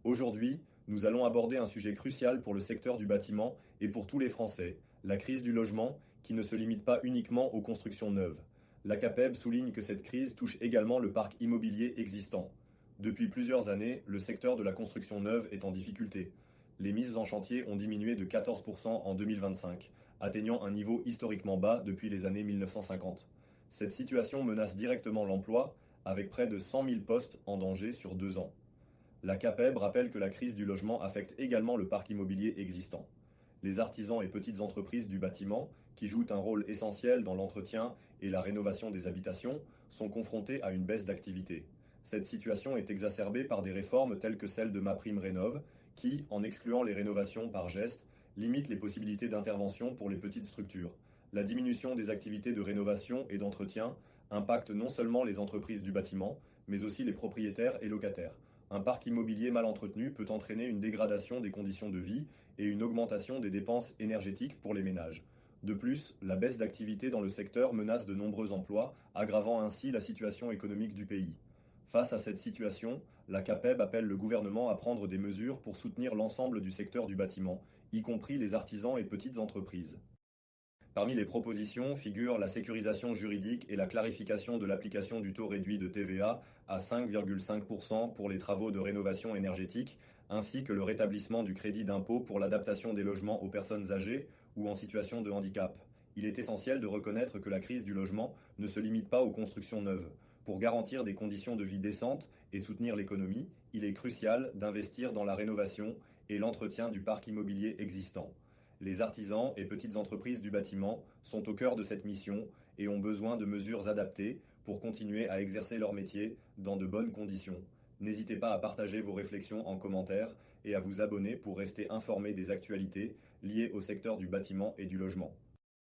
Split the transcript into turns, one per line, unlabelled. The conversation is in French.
Aujourd'hui, nous allons aborder un sujet crucial pour le secteur du bâtiment et pour tous les Français, la crise du logement qui ne se limite pas uniquement aux constructions neuves. La CAPEB souligne que cette crise touche également le parc immobilier existant. Depuis plusieurs années, le secteur de la construction neuve est en difficulté. Les mises en chantier ont diminué de 14% en 2025, atteignant un niveau historiquement bas depuis les années 1950. Cette situation menace directement l'emploi, avec près de 100 000 postes en danger sur 2 ans. La CAPEB rappelle que la crise du logement affecte également le parc immobilier existant. Les artisans et petites entreprises du bâtiment, qui jouent un rôle essentiel dans l'entretien et la rénovation des habitations, sont confrontés à une baisse d'activité. Cette situation est exacerbée par des réformes telles que celle de MaPrimeRénov', qui, en excluant les rénovations par geste, limite les possibilités d'intervention pour les petites structures. La diminution des activités de rénovation et d'entretien impacte non seulement les entreprises du bâtiment, mais aussi les propriétaires et locataires. Un parc immobilier mal entretenu peut entraîner une dégradation des conditions de vie et une augmentation des dépenses énergétiques pour les ménages. De plus, la baisse d'activité dans le secteur menace de nombreux emplois, aggravant ainsi la situation économique du pays. Face à cette situation, la CAPEB appelle le gouvernement à prendre des mesures pour soutenir l'ensemble du secteur du bâtiment, y compris les artisans et petites entreprises. Parmi les propositions figurent la sécurisation juridique et la clarification de l'application du taux réduit de TVA à 5,5% pour les travaux de rénovation énergétique, ainsi que le rétablissement du crédit d'impôt pour l'adaptation des logements aux personnes âgées ou en situation de handicap. Il est essentiel de reconnaître que la crise du logement ne se limite pas aux constructions neuves. Pour garantir des conditions de vie décentes et soutenir l'économie, il est crucial d'investir dans la rénovation et l'entretien du parc immobilier existant. Les artisans et petites entreprises du bâtiment sont au cœur de cette mission et ont besoin de mesures adaptées pour continuer à exercer leur métier dans de bonnes conditions. N'hésitez pas à partager vos réflexions en commentaire et à vous abonner pour rester informé des actualités liées au secteur du bâtiment et du logement.